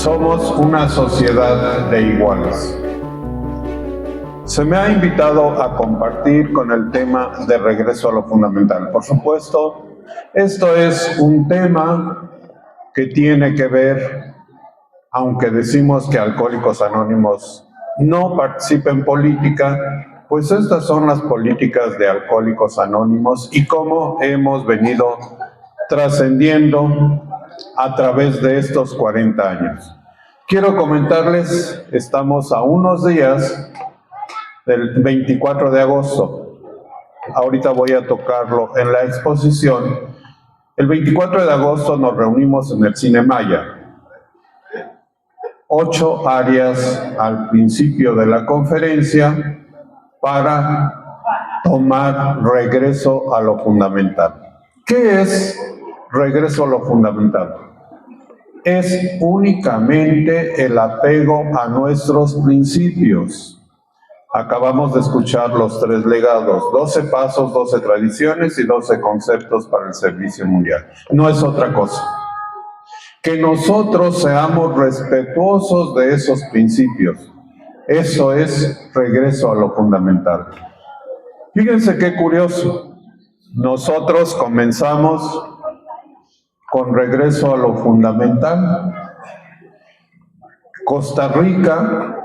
Somos una sociedad de iguales. Se me ha invitado a compartir con el tema de regreso a lo fundamental. Por supuesto, esto es un tema que tiene que ver, aunque decimos que Alcohólicos Anónimos no participa en política, pues estas son las políticas de Alcohólicos Anónimos y cómo hemos venido trascendiendo a través de estos 40 años. Quiero comentarles, estamos a unos días del 24 de agosto. Ahorita voy a tocarlo en la exposición. El 24 de agosto nos reunimos en el Cine Maya. 8 áreas al principio de la conferencia para tomar regreso a lo fundamental. ¿Qué es regreso a lo fundamental? Es únicamente el apego a nuestros principios. Acabamos de escuchar los 3 legados, 12 pasos, 12 tradiciones y 12 conceptos para el servicio mundial. No es otra cosa. Que nosotros seamos respetuosos de esos principios. Eso es regreso a lo fundamental. Fíjense qué curioso. Nosotros comenzamos con regreso a lo fundamental. Costa Rica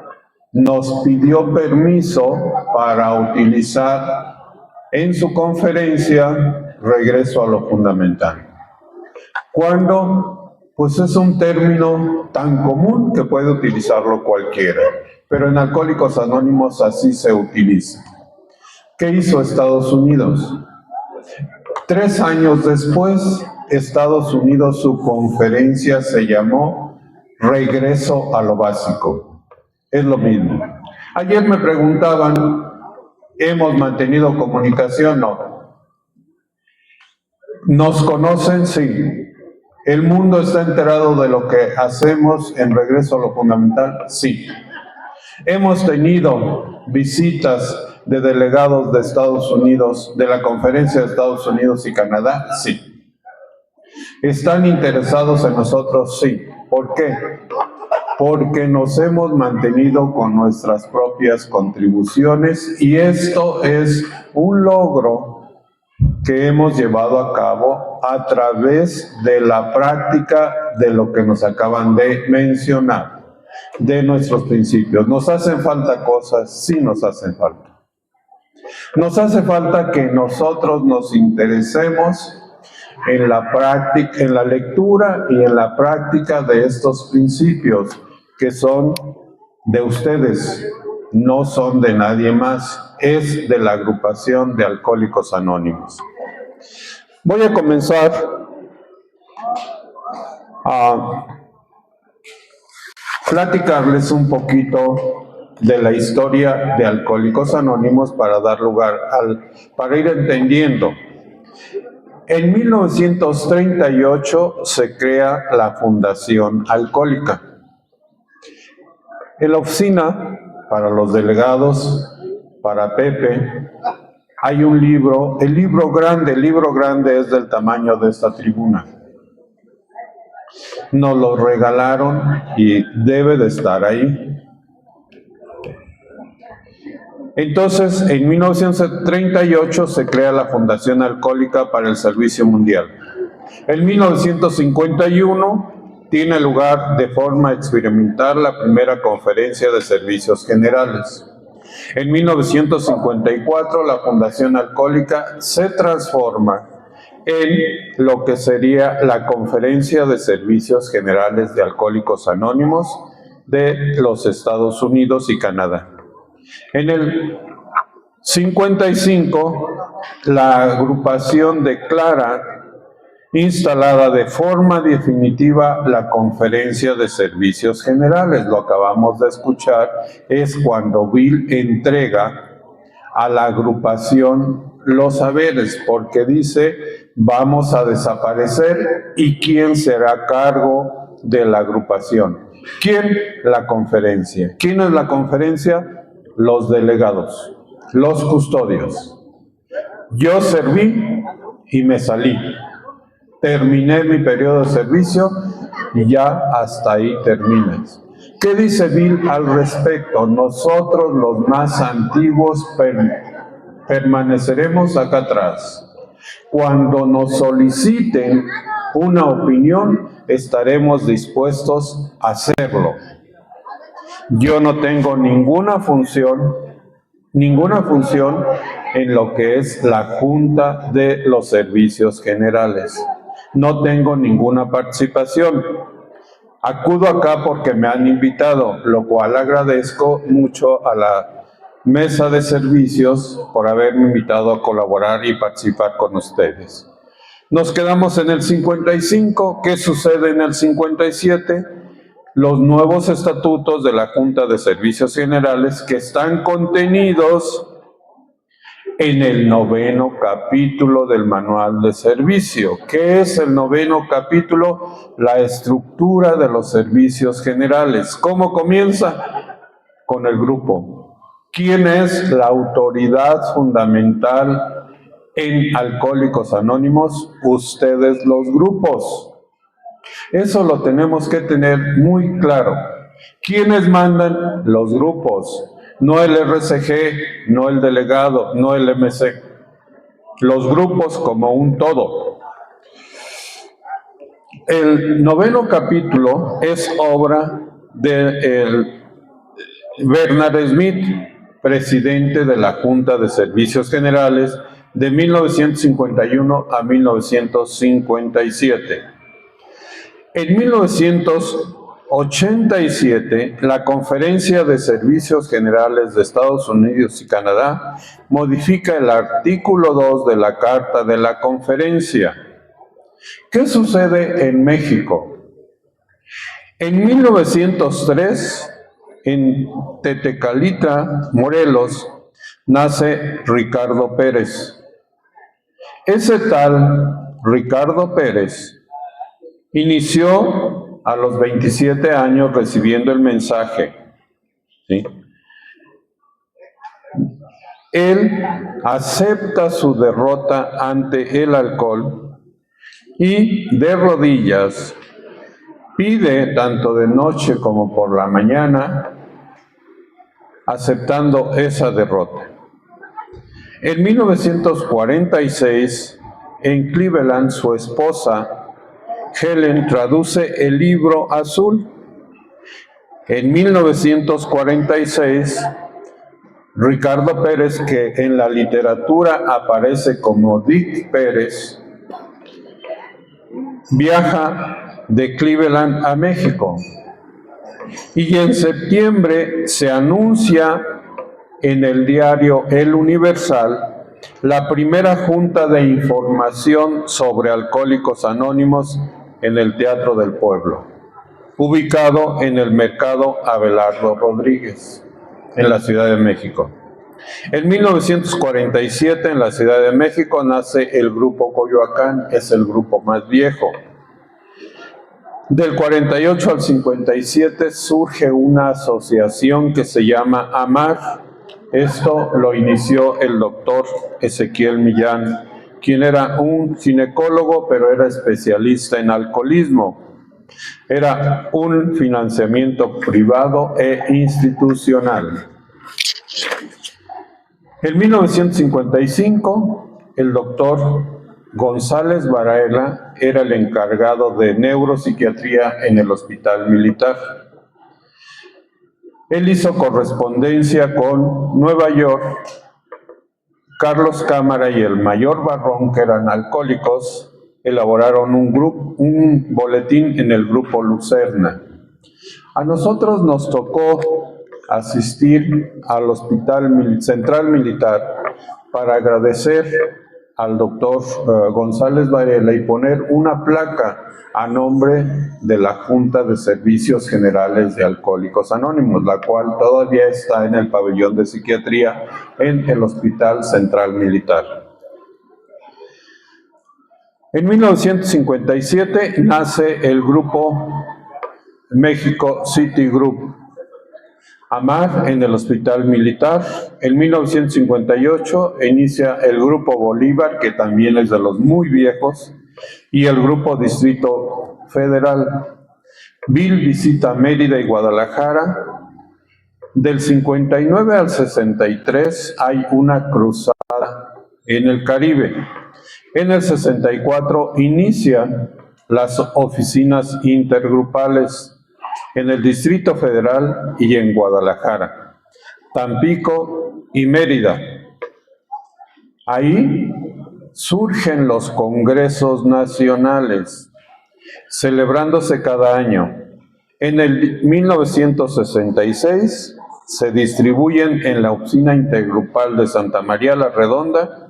nos pidió permiso para utilizar en su conferencia regreso a lo fundamental. ¿Cuándo? Pues es un término tan común que puede utilizarlo cualquiera, pero en Alcohólicos Anónimos así se utiliza. ¿Qué hizo Estados Unidos? 3 años después, Estados Unidos, su conferencia se llamó Regreso a lo Básico. Es lo mismo. Ayer me preguntaban, ¿hemos mantenido comunicación? No. ¿Nos conocen? Sí. ¿El mundo está enterado de lo que hacemos en Regreso a lo Fundamental? Sí. ¿Hemos tenido visitas de delegados de Estados Unidos, de la Conferencia de Estados Unidos y Canadá? Sí. ¿Están interesados en nosotros? Sí. ¿Por qué? Porque nos hemos mantenido con nuestras propias contribuciones y esto es un logro que hemos llevado a cabo a través de la práctica de lo que nos acaban de mencionar, de nuestros principios. ¿Nos hacen falta cosas? Sí, nos hacen falta. Nos hace falta que nosotros nos interesemos en la práctica, en la lectura y en la práctica de estos principios que son de ustedes, no son de nadie más, es de la agrupación de Alcohólicos Anónimos. Voy a comenzar a platicarles un poquito de la historia de Alcohólicos Anónimos para dar lugar para ir entendiendo. En 1938 se crea la Fundación Alcohólica. En la oficina, para los delegados, para Pepe, hay un libro, el libro grande es del tamaño de esta tribuna. Nos lo regalaron y debe de estar ahí. Entonces, en 1938 se crea la Fundación Alcohólica para el Servicio Mundial. En 1951 tiene lugar de forma experimental la primera conferencia de servicios generales. En 1954 la Fundación Alcohólica se transforma en lo que sería la Conferencia de Servicios Generales de Alcohólicos Anónimos de los Estados Unidos y Canadá. En el 55 la agrupación declara instalada de forma definitiva la Conferencia de Servicios Generales. Lo acabamos de escuchar, es cuando Bill entrega a la agrupación los saberes, porque dice, vamos a desaparecer, ¿y quién será a cargo de la agrupación? ¿Quién? La conferencia. ¿Quién es la conferencia? Los delegados, los custodios. Yo serví y me salí. terminé mi periodo de servicio y ya hasta ahí terminas. ¿Qué dice Bill al respecto? Nosotros los más antiguos permaneceremos acá atrás. Cuando nos soliciten una opinión, estaremos dispuestos a hacerlo. Yo no tengo ninguna función en lo que es la Junta de los Servicios Generales. No tengo ninguna participación. Acudo acá porque me han invitado, lo cual agradezco mucho a la Mesa de Servicios por haberme invitado a colaborar y participar con ustedes. Nos quedamos en el 55. ¿Qué sucede en el 57? Los nuevos estatutos de la Junta de Servicios Generales que están contenidos en el 9º capítulo del Manual de Servicio. ¿Qué es el 9º capítulo? La estructura de los servicios generales. ¿Cómo comienza? Con el grupo. ¿Quién es la autoridad fundamental en Alcohólicos Anónimos? Ustedes, los grupos. Eso lo tenemos que tener muy claro. ¿Quiénes mandan? Los grupos. No el RCG, no el delegado, no el MC. Los grupos como un todo. El 9º capítulo es obra de Bernard Smith, presidente de la Junta de Servicios Generales de 1951 a 1957. En 1987, la Conferencia de Servicios Generales de Estados Unidos y Canadá modifica el artículo 2 de la Carta de la Conferencia. ¿Qué sucede en México? En 1903, en Tetecalita, Morelos, nace Ricardo Pérez. Ese tal Ricardo Pérez inició a los 27 años recibiendo el mensaje, ¿sí? Él acepta su derrota ante el alcohol y de rodillas pide, tanto de noche como por la mañana, aceptando esa derrota. En 1946, en Cleveland, su esposa Helen traduce el Libro Azul. En 1946, Ricardo Pérez, que en la literatura aparece como Dick Pérez, viaja de Cleveland a México. Y en septiembre se anuncia en el diario El Universal la primera junta de información sobre Alcohólicos Anónimos en el Teatro del Pueblo, ubicado en el Mercado Abelardo Rodríguez, en la Ciudad de México. En 1947, en la Ciudad de México, nace el Grupo Coyoacán, es el grupo más viejo. Del 48 al 57 surge una asociación que se llama AMAR. Esto lo inició el doctor Ezequiel Millán, quien era un ginecólogo, pero era especialista en alcoholismo. Era un financiamiento privado e institucional. En 1955, el doctor González Varela era el encargado de neuropsiquiatría en el Hospital Militar. Él hizo correspondencia con Nueva York. Carlos Cámara y el mayor Barrón, que eran alcohólicos, elaboraron un boletín en el Grupo Lucerna. A nosotros nos tocó asistir al Hospital Central Militar para agradecer al doctor González Varela y poner una placa a nombre de la Junta de Servicios Generales de Alcohólicos Anónimos, la cual todavía está en el pabellón de psiquiatría en el Hospital Central Militar. En 1957 nace el grupo México City Group, AMAR en el Hospital Militar. En 1958 inicia el Grupo Bolívar, que también es de los muy viejos, y el Grupo Distrito Federal. Bill visita Mérida y Guadalajara. Del 59 al 63 hay una cruzada en el Caribe. En el 64 inician las oficinas intergrupales en el Distrito Federal y en Guadalajara, Tampico y Mérida. Ahí surgen los congresos nacionales, celebrándose cada año. En el 1966 se distribuyen en la oficina intergrupal de Santa María la Redonda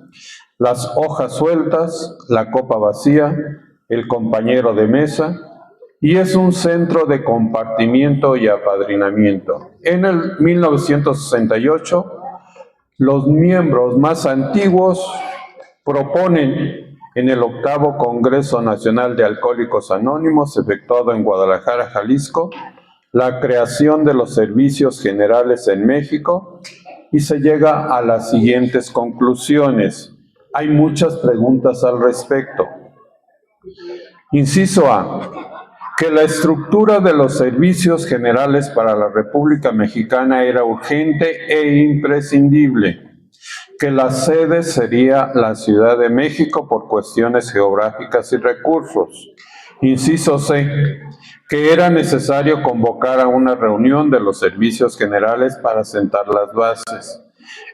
las hojas sueltas, la copa vacía, el compañero de mesa, y es un centro de compartimiento y apadrinamiento. En el 1968, los miembros más antiguos proponen en el 8º Congreso Nacional de Alcohólicos Anónimos, efectuado en Guadalajara, Jalisco, la creación de los servicios generales en México, y se llega a las siguientes conclusiones. Hay muchas preguntas al respecto. Inciso A, que la estructura de los servicios generales para la República Mexicana era urgente e imprescindible, que la sede sería la Ciudad de México por cuestiones geográficas y recursos. Inciso C, que era necesario convocar a una reunión de los servicios generales para sentar las bases.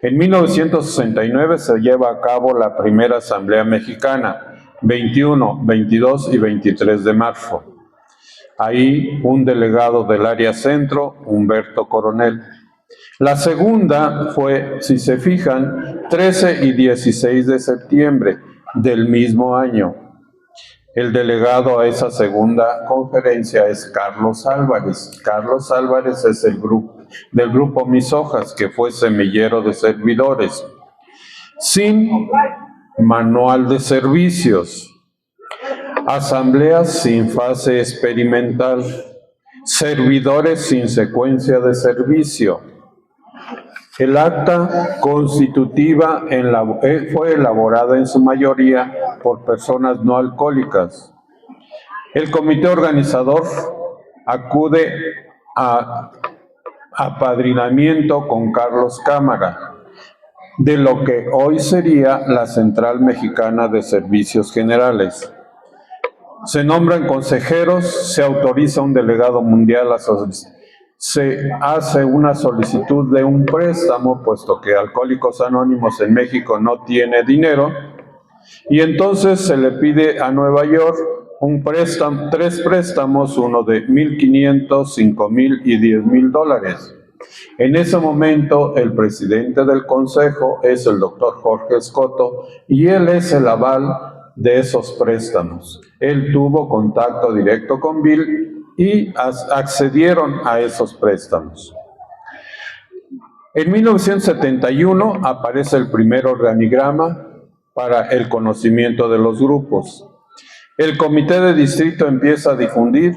En 1969 se lleva a cabo la primera Asamblea Mexicana, 21, 22 y 23 de marzo. Ahí un delegado del área centro, Humberto Coronel. La segunda fue, si se fijan, 13 y 16 de septiembre del mismo año. El delegado a esa segunda conferencia es Carlos Álvarez. Carlos Álvarez es del grupo Mis Hojas, que fue semillero de servidores. Sin manual de servicios. Asambleas sin fase experimental. Servidores sin secuencia de servicio. El acta constitutiva fue elaborada en su mayoría por personas no alcohólicas. El comité organizador acude a apadrinamiento con Carlos Cámara, de lo que hoy sería la Central Mexicana de Servicios Generales. Se nombran consejeros, se autoriza un delegado mundial a se hace una solicitud de un préstamo, puesto que Alcohólicos Anónimos en México no tiene dinero, y entonces se le pide a Nueva York tres préstamos, uno de $1,500, $5,000 y $10,000. En ese momento, el presidente del consejo es el doctor Jorge Escoto, y él es el aval de esos préstamos. Él tuvo contacto directo con Bill y accedieron a esos préstamos. En 1971 aparece el primer organigrama para el conocimiento de los grupos. El comité de distrito empieza a difundir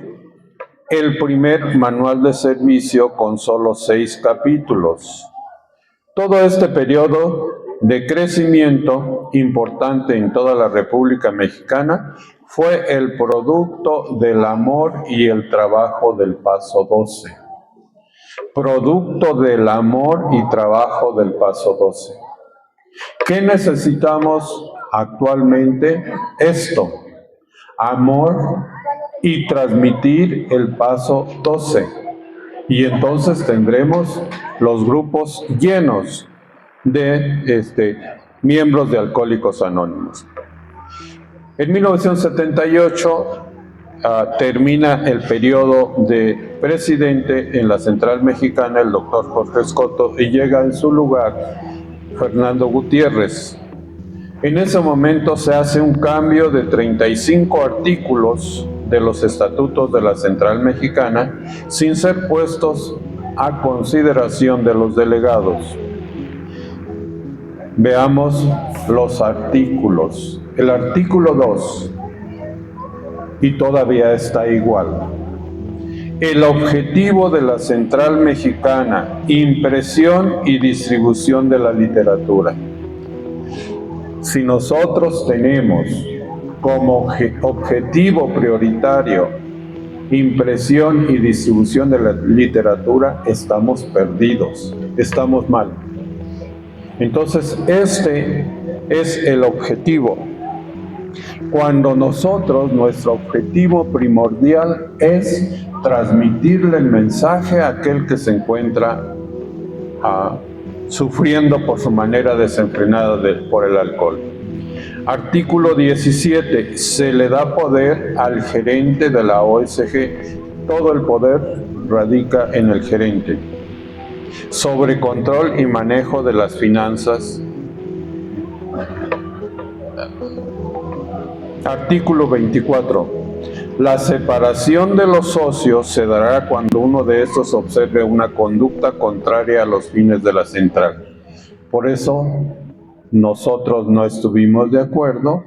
el primer manual de servicio con solo 6 capítulos. Todo este periodo de crecimiento importante en toda la República Mexicana fue el producto del amor y el trabajo del Paso 12. Producto del amor y trabajo del Paso 12. ¿Qué necesitamos actualmente? Esto, amor y transmitir el Paso 12. Y entonces tendremos los grupos llenos de miembros de Alcohólicos Anónimos. En 1978 termina el periodo de presidente en la Central Mexicana el doctor Jorge Escoto, y llega en su lugar Fernando Gutiérrez. En ese momento se hace un cambio de 35 artículos de los estatutos de la Central Mexicana sin ser puestos a consideración de los delegados. Veamos los artículos. El artículo 2, y todavía está igual. El objetivo de la Central Mexicana, impresión y distribución de la literatura. Si nosotros tenemos como objetivo prioritario impresión y distribución de la literatura, estamos perdidos, estamos mal. Entonces, este es el objetivo. Cuando nosotros, nuestro objetivo primordial es transmitirle el mensaje a aquel que se encuentra sufriendo por su manera desenfrenada por el alcohol. Artículo 17. Se le da poder al gerente de la OSG. Todo el poder radica en el gerente. Sobre control y manejo de las finanzas. Artículo 24. La separación de los socios se dará cuando uno de estos observe una conducta contraria a los fines de la central. Por eso, nosotros no estuvimos de acuerdo,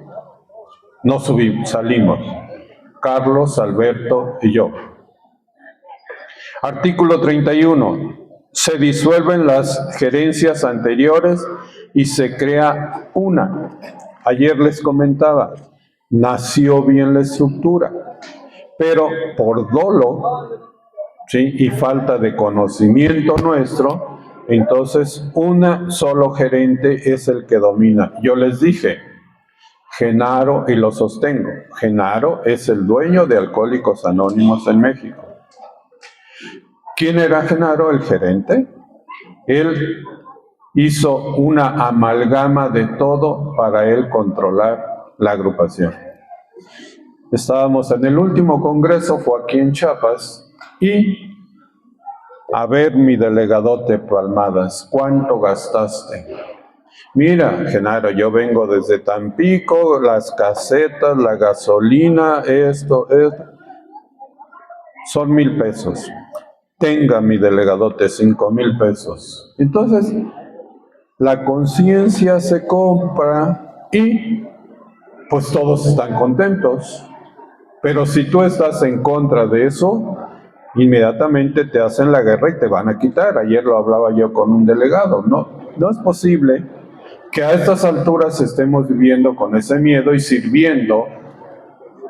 salimos, Carlos, Alberto y yo. Artículo 31. Se disuelven las gerencias anteriores y se crea una. Ayer les comentaba, nació bien la estructura, pero por dolo, ¿sí?, y falta de conocimiento nuestro, entonces un solo gerente es el que domina. Yo les dije, Genaro, y lo sostengo, Genaro es el dueño de Alcohólicos Anónimos en México. ¿Quién era Genaro? El gerente. Él hizo una amalgama de todo para él controlar la agrupación. Estábamos en el último congreso, fue aquí en Chiapas, y a ver, mi delegadote Palmadas, ¿cuánto gastaste? Mira, Genaro, yo vengo desde Tampico, las casetas, la gasolina, esto, son 1,000 pesos. Tenga, mi delegadote, 5,000 pesos. Entonces, la conciencia se compra y pues todos están contentos. Pero si tú estás en contra de eso, inmediatamente te hacen la guerra y te van a quitar. Ayer lo hablaba yo con un delegado. No es posible que a estas alturas estemos viviendo con ese miedo y sirviendo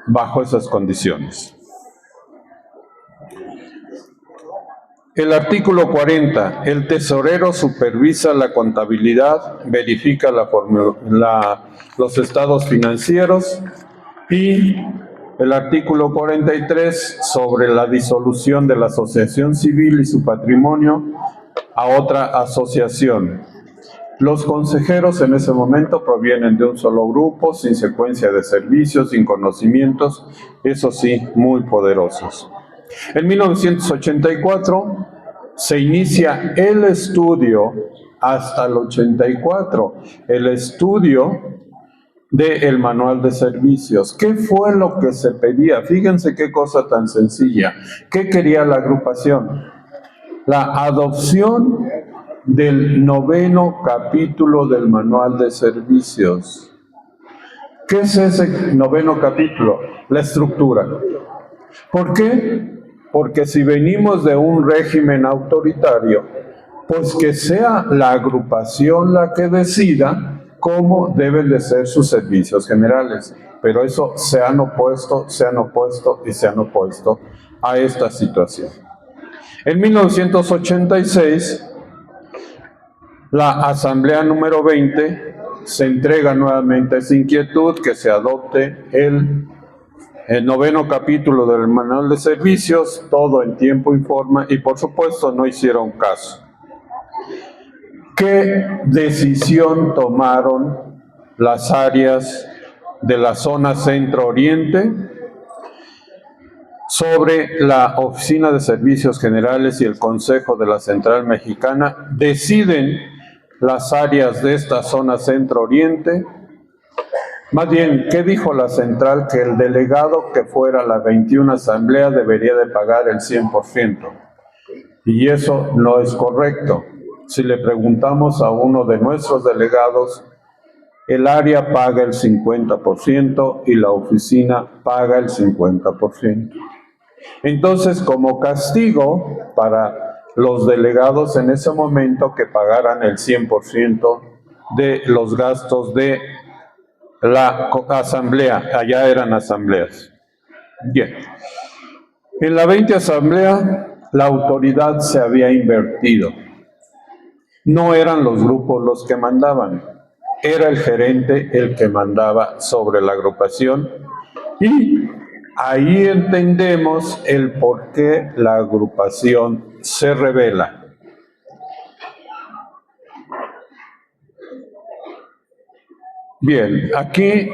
bajo esas condiciones. El artículo 40. El tesorero supervisa la contabilidad, verifica los estados financieros. Y el artículo 43, sobre la disolución de la asociación civil y su patrimonio a otra asociación. Los consejeros en ese momento provienen de un solo grupo, sin secuencia de servicios, sin conocimientos, eso sí, muy poderosos. En 1984 se inicia el estudio, hasta el 84, el estudio del manual de servicios. ¿Qué fue lo que se pedía? Fíjense qué cosa tan sencilla. ¿Qué quería la agrupación? La adopción del 9º capítulo del manual de servicios. ¿Qué es ese 9º capítulo? La estructura. ¿Por qué? Porque si venimos de un régimen autoritario, pues que sea la agrupación la que decida cómo deben de ser sus servicios generales. Pero eso se han opuesto a esta situación. En 1986, la Asamblea número 20 se entrega nuevamente esa inquietud que se adopte el 9º capítulo del manual de servicios, todo en tiempo y forma, y por supuesto no hicieron caso. ¿Qué decisión tomaron las áreas de la zona centro-oriente sobre la Oficina de Servicios Generales y el Consejo de la Central Mexicana? Deciden las áreas de esta zona centro-oriente. Más bien, ¿qué dijo la central? Que el delegado que fuera a la 21 asamblea debería de pagar el 100%. Y eso no es correcto. Si le preguntamos a uno de nuestros delegados, el área paga el 50% y la oficina paga el 50%. Entonces, como castigo para los delegados en ese momento, que pagaran el 100% de los gastos de la asamblea, allá eran asambleas. Bien. En la 20 asamblea, la autoridad se había invertido. No eran los grupos los que mandaban, era el gerente el que mandaba sobre la agrupación y ahí entendemos el por qué la agrupación se rebela. Bien, aquí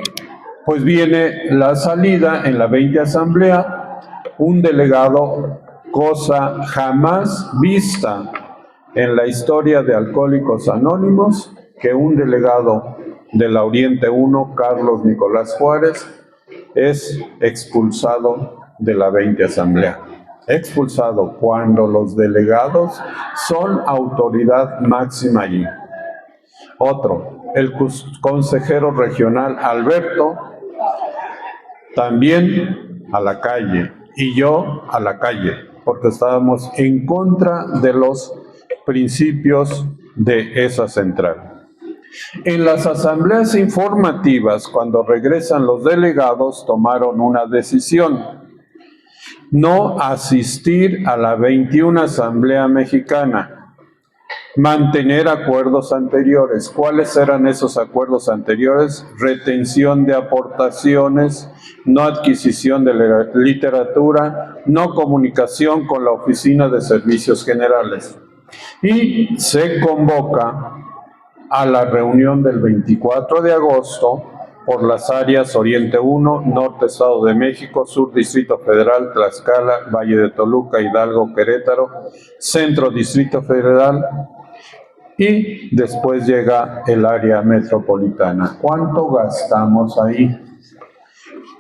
pues viene la salida en la 20 asamblea, un delegado, cosa jamás vista en la historia de Alcohólicos Anónimos, que un delegado de la Oriente 1, Carlos Nicolás Juárez, es expulsado de la 20 asamblea. Expulsado cuando los delegados son autoridad máxima allí. Otro, el consejero regional Alberto, también a la calle, y yo a la calle, porque estábamos en contra de los principios de esa central. En las asambleas informativas, cuando regresan los delegados, tomaron una decisión: no asistir a la 21 Asamblea Mexicana, mantener acuerdos anteriores. ¿Cuáles eran esos acuerdos anteriores? Retención de aportaciones, no adquisición de literatura, no comunicación con la Oficina de Servicios Generales. Y se convoca a la reunión del 24 de agosto por las áreas Oriente 1, Norte Estado de México, Sur Distrito Federal, Tlaxcala, Valle de Toluca, Hidalgo, Querétaro, Centro Distrito Federal y después llega el área metropolitana. ¿Cuánto gastamos ahí?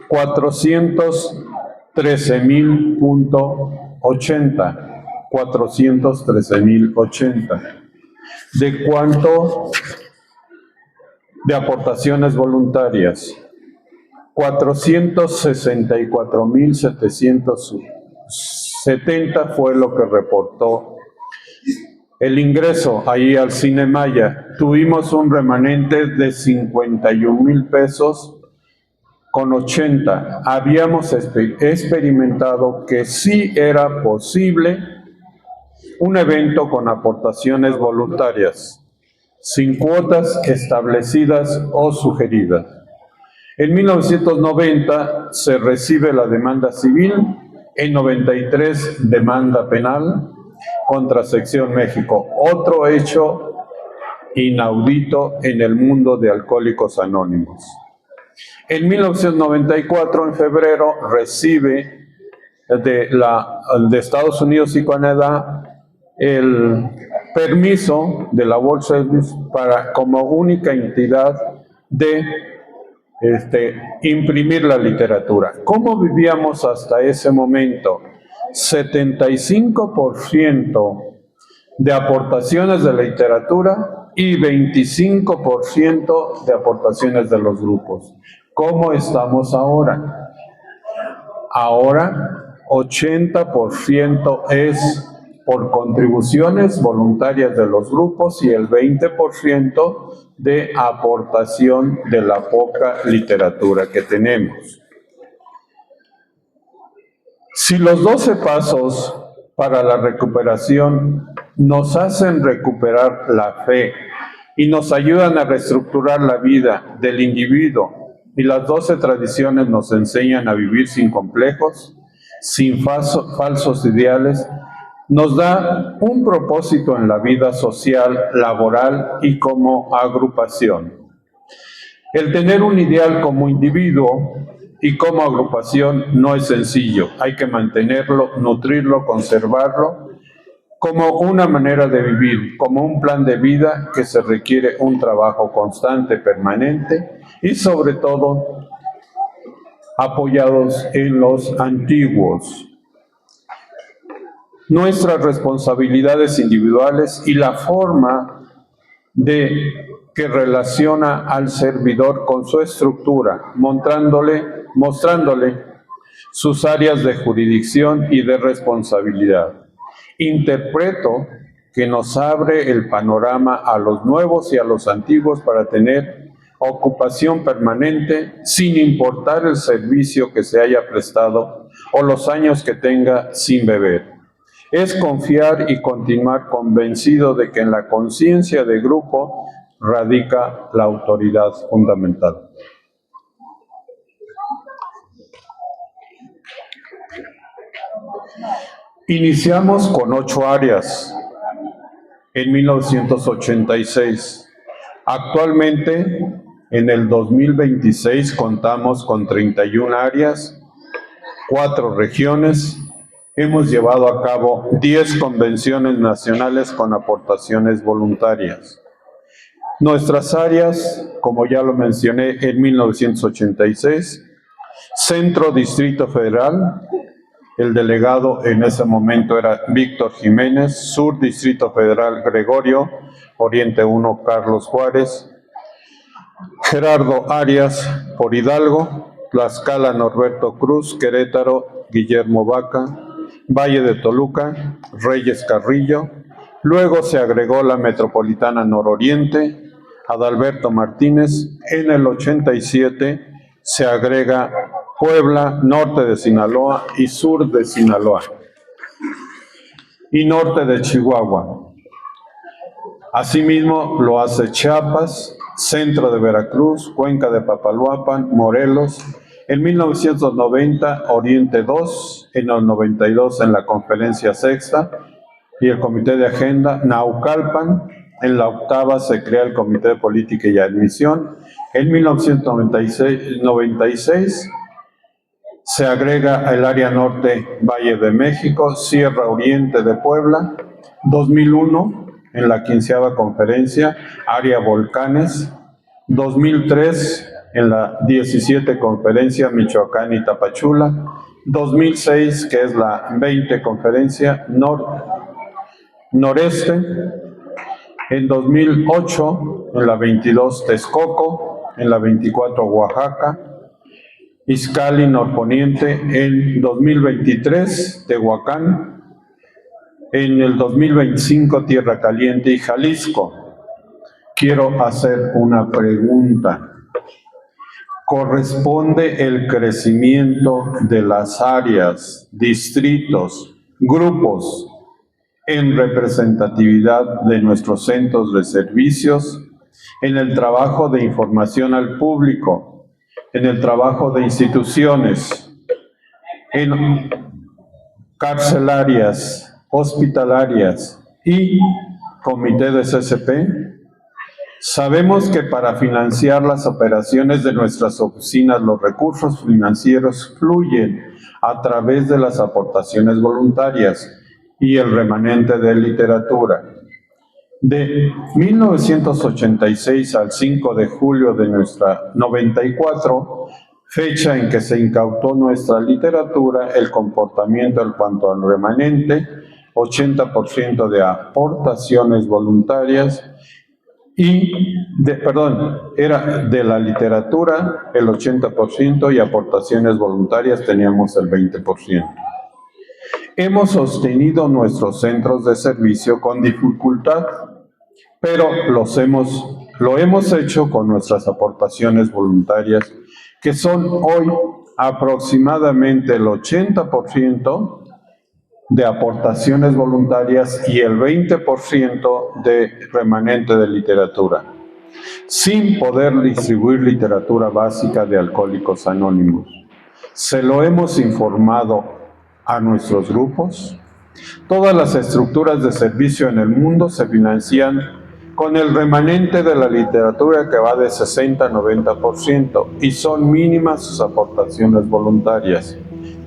413,080. 413,080. ¿De cuánto? De aportaciones voluntarias. 464,770 fue lo que reportó. El ingreso ahí al Cine Maya, tuvimos un remanente de 51,000 pesos con 80. Habíamos experimentado que sí era posible un evento con aportaciones voluntarias, sin cuotas establecidas o sugeridas. En 1990 se recibe la demanda civil, en 93 demanda penal contra Sección México. Otro hecho inaudito en el mundo de Alcohólicos Anónimos. En 1994, en febrero, recibe de Estados Unidos y Canadá el permiso de la World Service para, como única entidad, de imprimir la literatura. ¿Cómo vivíamos hasta ese momento? 75% de aportaciones de la literatura y 25% de aportaciones de los grupos. ¿Cómo estamos ahora? Ahora 80% es por contribuciones voluntarias de los grupos y el 20% de aportación de la poca literatura que tenemos. Si los 12 pasos para la recuperación nos hacen recuperar la fe y nos ayudan a reestructurar la vida del individuo, y las 12 tradiciones nos enseñan a vivir sin complejos, sin falsos ideales, nos da un propósito en la vida social, laboral y como agrupación. El tener un ideal como individuo y como agrupación no es sencillo. Hay que mantenerlo, nutrirlo, conservarlo como una manera de vivir, como un plan de vida que se requiere un trabajo constante, permanente y sobre todo apoyados en los antiguos. Nuestras responsabilidades individuales y la forma que relaciona al servidor con su estructura, mostrándole sus áreas de jurisdicción y de responsabilidad. Interpreto que nos abre el panorama a los nuevos y a los antiguos para tener ocupación permanente, sin importar el servicio que se haya prestado o los años que tenga sin beber. Es confiar y continuar convencido de que en la conciencia de grupo radica la autoridad fundamental. Iniciamos con 8 áreas en 1986. Actualmente, en el 2026, contamos con 31 áreas, 4 regiones. Hemos llevado a cabo 10 convenciones nacionales con aportaciones voluntarias. Nuestras áreas, como ya lo mencioné, en 1986, Centro Distrito Federal, el delegado en ese momento era Víctor Jiménez, Sur Distrito Federal Gregorio, Oriente 1 Carlos Juárez, Gerardo Arias por Hidalgo, Tlaxcala Norberto Cruz, Querétaro Guillermo Vaca, Valle de Toluca, Reyes Carrillo. Luego se agregó la Metropolitana Nororiente, Adalberto Martínez. En el 87 se agrega Puebla, norte de Sinaloa y sur de Sinaloa, y norte de Chihuahua. Asimismo lo hace Chiapas, centro de Veracruz, cuenca de Papaloapan, Morelos. En 1990, Oriente 2, en el 92 en la Conferencia Sexta y el Comité de Agenda, Naucalpan. En la octava se crea el Comité de Política y Admisión. En 1996 se agrega el área norte, Valle de México, Sierra Oriente de Puebla. 2001, en la 15ª conferencia, área Volcanes. 2003, en la 17 conferencia, Michoacán y Tapachula. 2006, que es la 20 conferencia, noreste. En 2008, en la 22, Texcoco. En la 24, Oaxaca. Izcalli norponiente. En 2023, Tehuacán. En el 2025, Tierra Caliente y Jalisco. Quiero hacer una pregunta. ¿Corresponde el crecimiento de las áreas, distritos, grupos en representatividad de nuestros centros de servicios, en el trabajo de información al público, en el trabajo de instituciones, en carcelarias, hospitalarias y comité de CCP? Sabemos que para financiar las operaciones de nuestras oficinas, los recursos financieros fluyen a través de las aportaciones voluntarias y el remanente de literatura. De 1986 al 5 de julio de nuestra 94, fecha en que se incautó nuestra literatura, el comportamiento en cuanto al remanente, 80% de aportaciones voluntarias, era de la literatura el 80% y aportaciones voluntarias teníamos el 20%. Hemos sostenido nuestros centros de servicio con dificultad, pero lo hemos hecho con nuestras aportaciones voluntarias, que son hoy aproximadamente el 80% de aportaciones voluntarias y el 20% de remanente de literatura, sin poder distribuir literatura básica de Alcohólicos Anónimos. Se lo hemos informado a nuestros grupos. Todas las estructuras de servicio en el mundo se financian con el remanente de la literatura, que va de 60 a 90%, y son mínimas sus aportaciones voluntarias.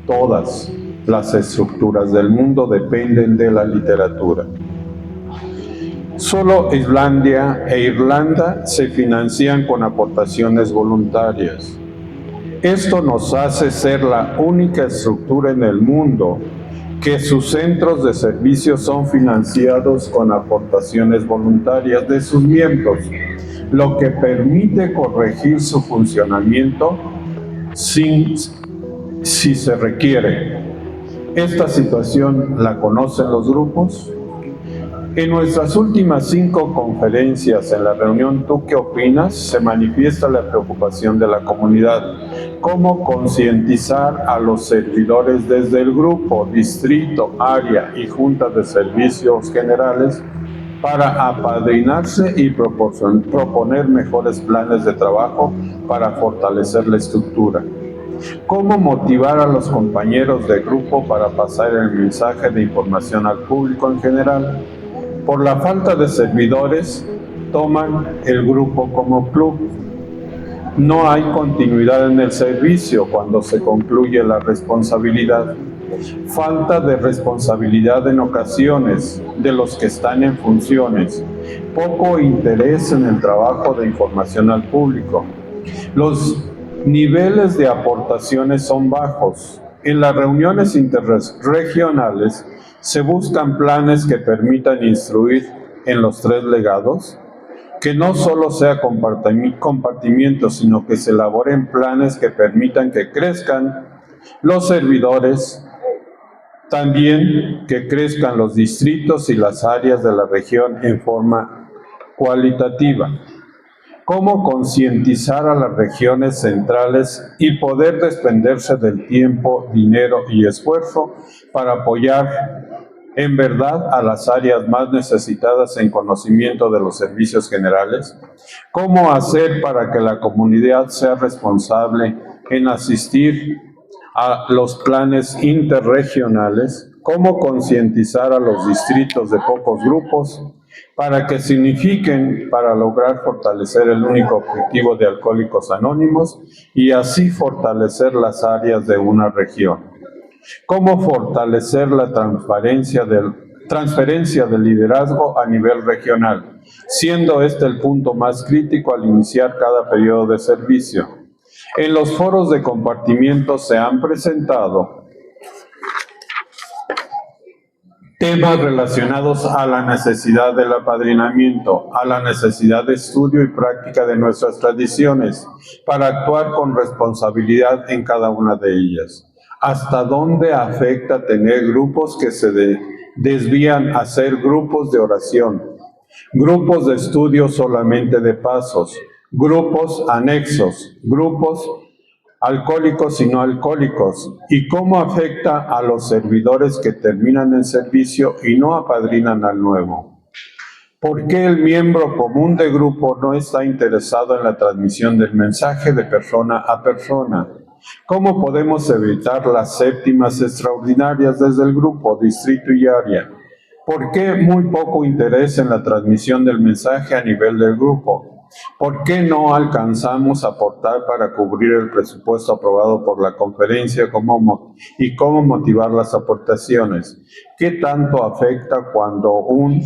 Todas las estructuras del mundo dependen de la literatura. Solo Islandia e Irlanda se financian con aportaciones voluntarias. Esto nos hace ser la única estructura en el mundo que sus centros de servicio son financiados con aportaciones voluntarias de sus miembros, lo que permite corregir su funcionamiento si se requiere. Esta situación la conocen los grupos. En nuestras últimas 5 conferencias en la reunión ¿Tú qué opinas?, se manifiesta la preocupación de la comunidad. ¿Cómo concientizar a los servidores desde el grupo, distrito, área y junta de servicios generales para apadrinarse y proponer mejores planes de trabajo para fortalecer la estructura? ¿Cómo motivar a los compañeros de grupo para pasar el mensaje de información al público en general? Por la falta de servidores, toman el grupo como club. No hay continuidad en el servicio cuando se concluye la responsabilidad. Falta de responsabilidad en ocasiones de los que están en funciones. Poco interés en el trabajo de información al público. Los niveles de aportaciones son bajos. En las reuniones interregionales se buscan planes que permitan instruir en los 3 legados, que no solo sea compartimiento, sino que se elaboren planes que permitan que crezcan los servidores, también que crezcan los distritos y las áreas de la región en forma cualitativa. Cómo concientizar a las regiones centrales y poder desprenderse del tiempo, dinero y esfuerzo para apoyar en verdad a las áreas más necesitadas en conocimiento de los servicios generales. Cómo hacer para que la comunidad sea responsable en asistir a los planes interregionales. Cómo concientizar a los distritos de pocos grupos para que signifiquen para lograr fortalecer el único objetivo de Alcohólicos Anónimos y así fortalecer las áreas de una región. Cómo fortalecer la transferencia del liderazgo a nivel regional, siendo este el punto más crítico al iniciar cada periodo de servicio. En los foros de compartimiento se han presentado temas relacionados a la necesidad del apadrinamiento, a la necesidad de estudio y práctica de nuestras tradiciones, para actuar con responsabilidad en cada una de ellas. ¿Hasta dónde afecta tener grupos que se desvían a ser grupos de oración, grupos de estudio solamente de pasos, grupos anexos, grupos alcohólicos y no alcohólicos, y cómo afecta a los servidores que terminan el servicio y no apadrinan al nuevo? ¿Por qué el miembro común de grupo no está interesado en la transmisión del mensaje de persona a persona? ¿Cómo podemos evitar las séptimas extraordinarias desde el grupo, distrito y área? ¿Por qué muy poco interés en la transmisión del mensaje a nivel del grupo? ¿Por qué no alcanzamos a aportar para cubrir el presupuesto aprobado por la conferencia y cómo motivar las aportaciones? ¿Qué tanto afecta cuando un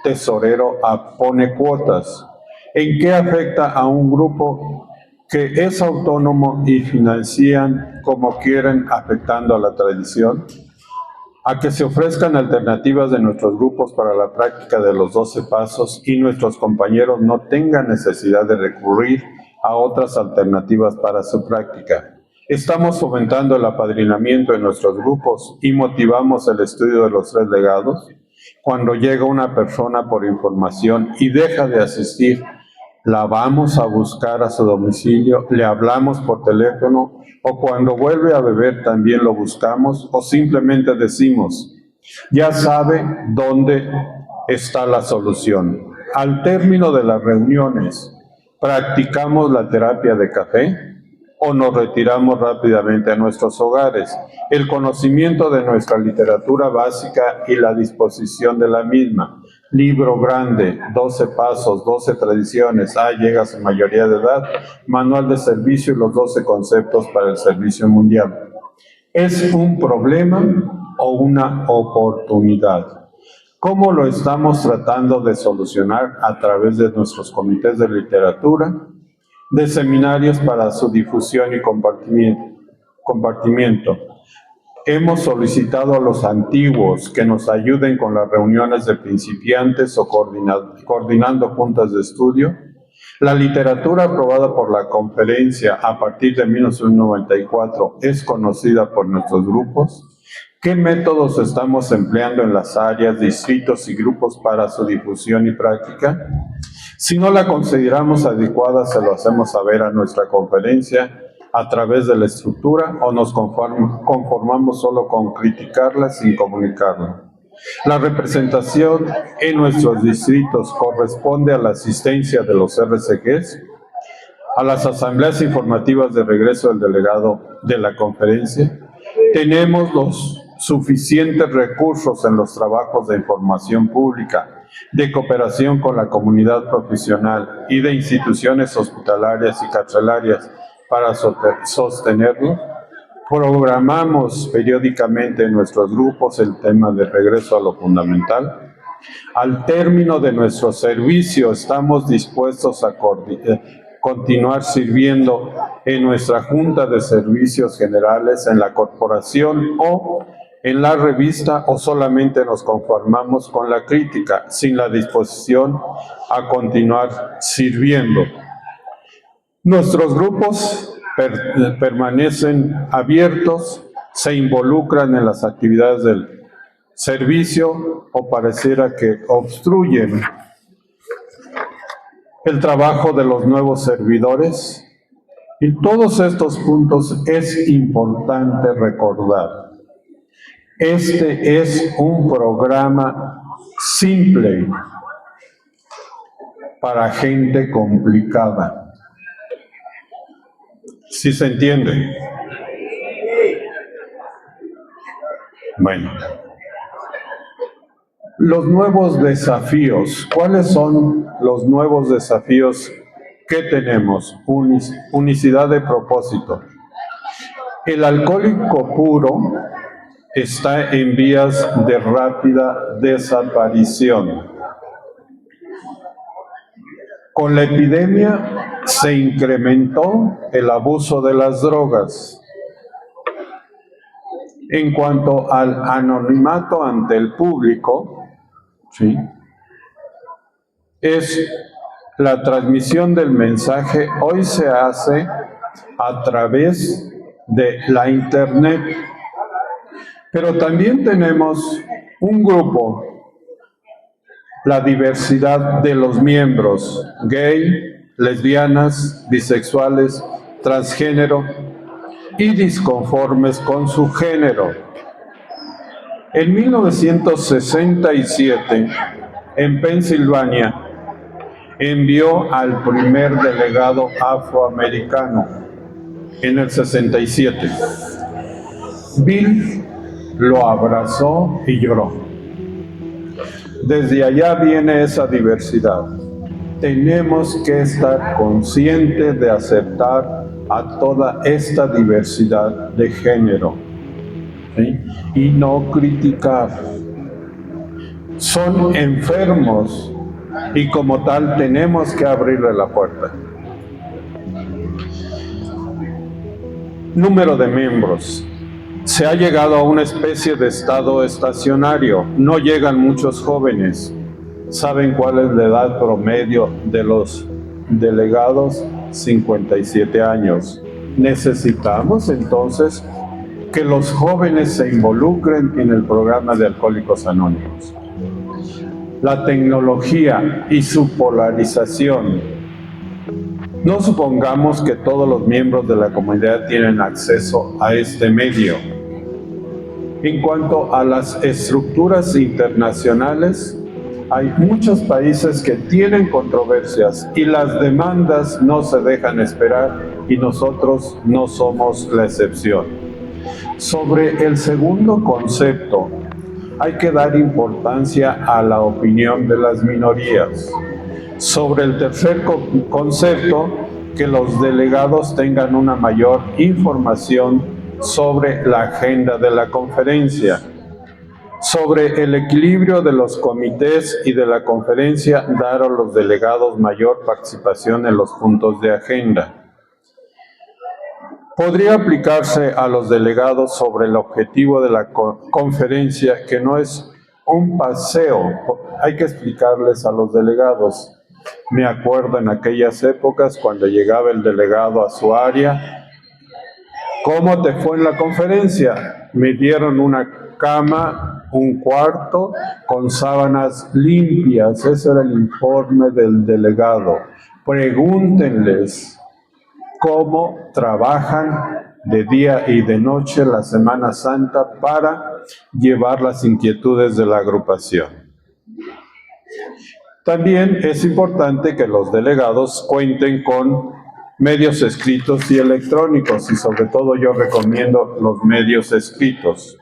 tesorero pone cuotas? ¿En qué afecta a un grupo que es autónomo y financian como quieren, afectando a la tradición? A que se ofrezcan alternativas de nuestros grupos para la práctica de los 12 pasos y nuestros compañeros no tengan necesidad de recurrir a otras alternativas para su práctica. Estamos fomentando el apadrinamiento en nuestros grupos y motivamos el estudio de los 3 legados. Cuando llega una persona por información y deja de asistir, la vamos a buscar a su domicilio, le hablamos por teléfono, o cuando vuelve a beber también lo buscamos, o simplemente decimos, ya sabe dónde está la solución. Al término de las reuniones, ¿practicamos la terapia de café o nos retiramos rápidamente a nuestros hogares? El conocimiento de nuestra literatura básica y la disposición de la misma. Libro grande, 12 pasos, 12 tradiciones, llega a su mayoría de edad, manual de servicio y los 12 conceptos para el servicio mundial. ¿Es un problema o una oportunidad? ¿Cómo lo estamos tratando de solucionar a través de nuestros comités de literatura, de seminarios para su difusión y compartimiento? Hemos solicitado a los antiguos que nos ayuden con las reuniones de principiantes o coordinando juntas de estudio. La literatura aprobada por la conferencia a partir de 1994 es conocida por nuestros grupos. ¿Qué métodos estamos empleando en las áreas, distritos y grupos para su difusión y práctica? Si no la consideramos adecuada, se lo hacemos saber a nuestra conferencia a través de la estructura o nos conformamos solo con criticarla sin comunicarla. La representación en nuestros distritos corresponde a la asistencia de los RCGs, a las asambleas informativas de regreso del delegado de la conferencia. Tenemos los suficientes recursos en los trabajos de información pública, de cooperación con la comunidad profesional y de instituciones hospitalarias y carcelarias para sostenerlo. Programamos periódicamente en nuestros grupos el tema de regreso a lo fundamental. Al término de nuestro servicio estamos dispuestos a continuar sirviendo en nuestra Junta de Servicios Generales, en la corporación o en la revista, o solamente nos conformamos con la crítica, sin la disposición a continuar sirviendo. Nuestros grupos permanecen abiertos, se involucran en las actividades del servicio o pareciera que obstruyen el trabajo de los nuevos servidores. Y todos estos puntos es importante recordar. Este es un programa simple para gente complicada. ¿Sí se entiende? Bueno. Los nuevos desafíos. ¿Cuáles son los nuevos desafíos que tenemos? Unicidad de propósito. El alcohólico puro está en vías de rápida desaparición. Con la epidemia se incrementó el abuso de las drogas. En cuanto al anonimato ante el público, ¿sí?, es la transmisión del mensaje. Hoy se hace a través de la Internet. Pero también tenemos un grupo, la diversidad de los miembros, gay, lesbianas, bisexuales, transgénero y disconformes con su género. En 1967, en Pensilvania, envió al primer delegado afroamericano, en el 67. Bill lo abrazó y lloró. Desde allá viene esa diversidad. Tenemos que estar conscientes de aceptar a toda esta diversidad de género, ¿sí?, y no criticar. Son enfermos y como tal tenemos que abrirle la puerta. Número de miembros. Se ha llegado a una especie de estado estacionario. No llegan muchos jóvenes. ¿Saben cuál es la edad promedio de los delegados? 57 años. Necesitamos entonces que los jóvenes se involucren en el programa de Alcohólicos Anónimos. La tecnología y su polarización. No supongamos que todos los miembros de la comunidad tienen acceso a este medio. En cuanto a las estructuras internacionales, hay muchos países que tienen controversias y las demandas no se dejan esperar y nosotros no somos la excepción. Sobre el segundo concepto, hay que dar importancia a la opinión de las minorías. Sobre el tercer concepto, que los delegados tengan una mayor información sobre la agenda de la conferencia. Sobre el equilibrio de los comités y de la conferencia, dar a los delegados mayor participación en los puntos de agenda. Podría aplicarse a los delegados sobre el objetivo de la conferencia, que no es un paseo. Hay que explicarles a los delegados. Me acuerdo en aquellas épocas cuando llegaba el delegado a su área. ¿Cómo te fue en la conferencia? Me dieron una cama, un cuarto con sábanas limpias. Ese era el informe del delegado. Pregúntenles cómo trabajan de día y de noche la Semana Santa para llevar las inquietudes de la agrupación. También es importante que los delegados cuenten con medios escritos y electrónicos, y sobre todo yo recomiendo los medios escritos.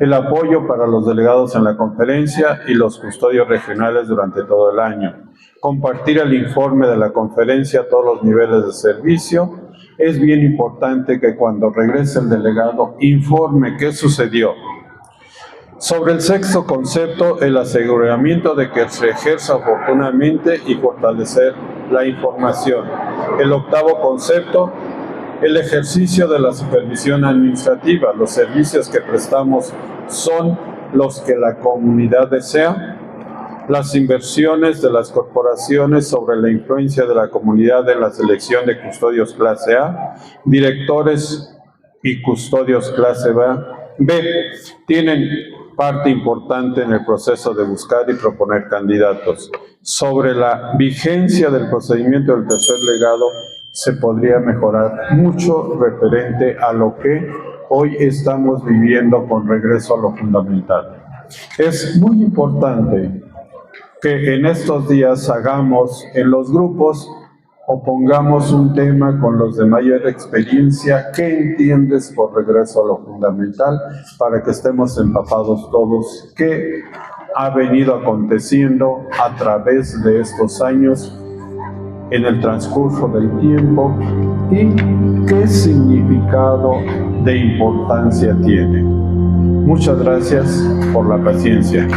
El apoyo para los delegados en la conferencia y los custodios regionales durante todo el año. Compartir el informe de la conferencia a todos los niveles de servicio. Es bien importante que cuando regrese el delegado informe qué sucedió. Sobre el sexto concepto, el aseguramiento de que se ejerza oportunamente y fortalecer la información. El octavo concepto, el ejercicio de la supervisión administrativa. Los servicios que prestamos son los que la comunidad desea. Las inversiones de las corporaciones sobre la influencia de la comunidad en la selección de custodios clase A, directores y custodios clase B tienen parte importante en el proceso de buscar y proponer candidatos. Sobre la vigencia del procedimiento del tercer legado, se podría mejorar mucho referente a lo que hoy estamos viviendo con regreso a lo fundamental. Es muy importante que en estos días hagamos en los grupos o pongamos un tema con los de mayor experiencia. ¿Qué entiendes por regreso a lo fundamental? Para que estemos empapados todos. ¿Qué ha venido aconteciendo a través de estos años en el transcurso del tiempo y qué significado de importancia tiene? Muchas gracias por la paciencia.